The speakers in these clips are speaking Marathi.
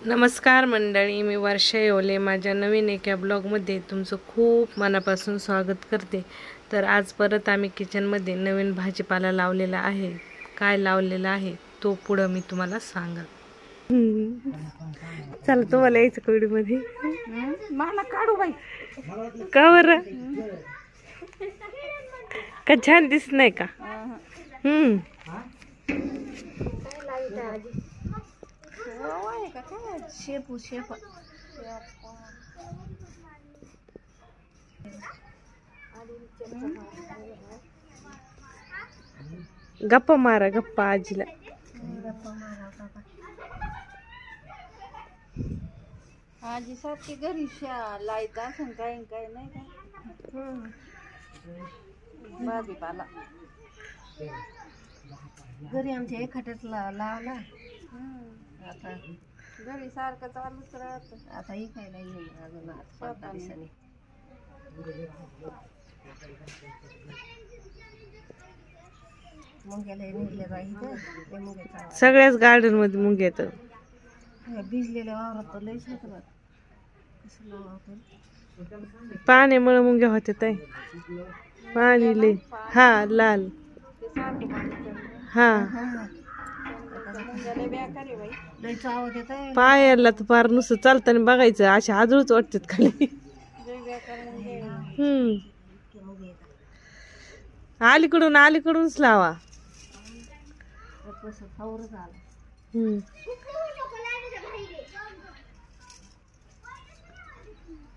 नमस्कार मंडळी, मी वर्षा येवले. माझ्या नवीन एका ब्लॉगमध्ये तुमचं खूप मनापासून स्वागत करते. तर आज परत आम्ही किचनमध्ये नवीन भाजीपाला लावलेला आहे. काय लावलेला आहे तो पुढं मी तुम्हाला सांगेन. चला, तुम्हाला यायचं कवडीमध्ये मला काढू बाई. का बरं? का छान दिसत नाही का? शेपू शेप गप्पा मारा, गप्पा आजीला. आजी सारखी घरी लाईत असं काही काही नाही का भाजीपाला घरी आमच्या एखाद्याच लावला. आता घरी सारखं चालूच राहत. आता ही काय नाही अजून 5 दिवसांनी. मुंग्याला निघले पाहिजे. मुंग्याचा सगळ्याच गार्डन मध्ये मुंग्या येतात. भिजलेल्या वावरात तर लई शेतात कसं लावतो. पाण्यामुळे मुंग्या होते ताई. पाणी लई. हा, लाल. हा, पायाला तर फार नुसतं चालताना बघायचं, अशा आजूळच वाटतात खाली. अलीकडूनच लावा.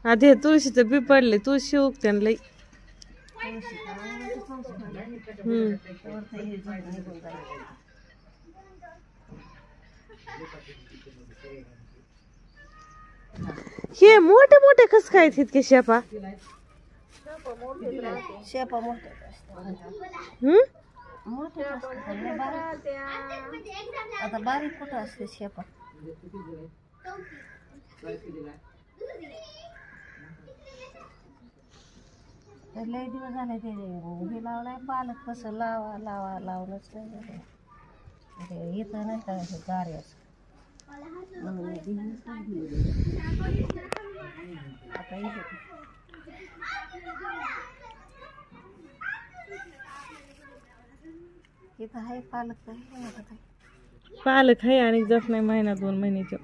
आधी तुळशीचं बी पडले. तुळशी उगते लई. हे मोठे मोठे कस काय इतके शेपा? शेपा मोठे आता बारीक कुठं असते शेपा. लय दिवस झाले ते हे लावलाय पालक. कसं लावूनच नाही येतं नाही का गाऱ्याच. आता इथं आहे पालक. पालक आहे आणि जस नाही महिना 2 महिन्याच्या.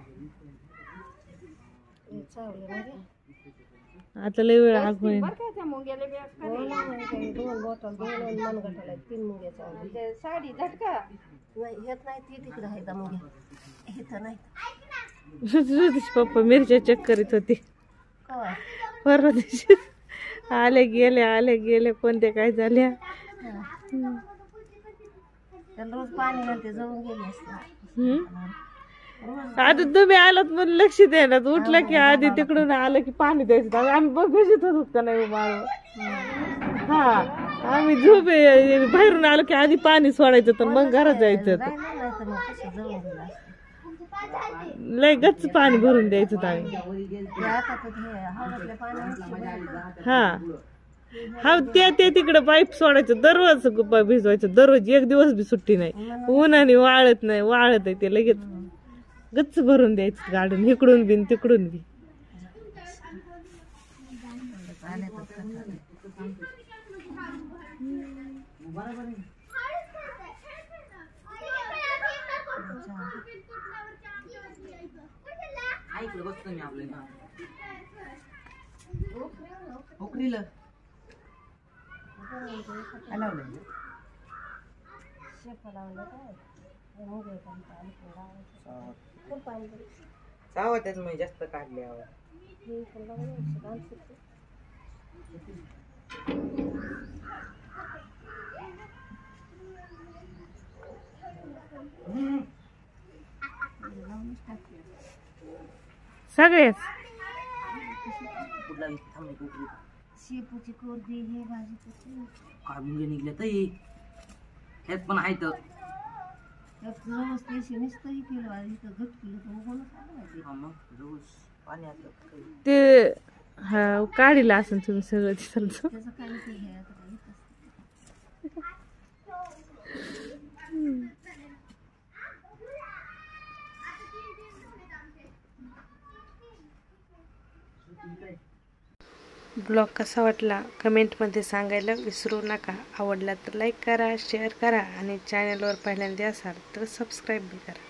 आता लय वेळ आगोय. 2 बॉटल 2 मनगटाला 3 मुंग्या चावल्या. साडी झटका नाही येत नाही. ती तिकडे आहे मुंग्या, इथं नाही. पप्पा मिरच्या चेक करीत होते परवा दिवशी. आले गेले कोणत्या काय झाल्या. त्याला रोज पाणी घालते, जळून गेले असते. आता तुम्ही आलात म्हणून लक्ष द्यायला. उठलं की आधी तिकडून आलं की पाणी द्यायचं. आम्ही बघत होतो का नाही बाळ. हा, आम्ही झोपे बाहेरून आलो की आधी पाणी सोडायचं तर मग घरात जायचं. लय गच्च पाणी भरून द्यायचं आम्ही. हा ते तिकडे पाईप सोडायचं. दररोज भिजवायचं. दररोज 1 दिवस बी सुट्टी नाही. उन्हाने वाळत नाही. वाळत आहे ते लगेच गच्च भरून द्यायचं गार्डन. इकडून बी तिकडून बी. सावत्यात मी जास्त काढल्यावर सगळेच शेपूची कोरडी हे भाजी काय मुंगे निघले तर ह्यात पण आहे. तर ते हा काढीला असेल तुम्ही सगळं दिसायचं. ब्लॉग कसा वाटला कमेंटमध्ये सांगायला विसरू नका. आवडला तर लाईक करा, शेअर करा आणि चॅनलवर पहिल्यांदा असाल तर सबस्क्राईब बी करा.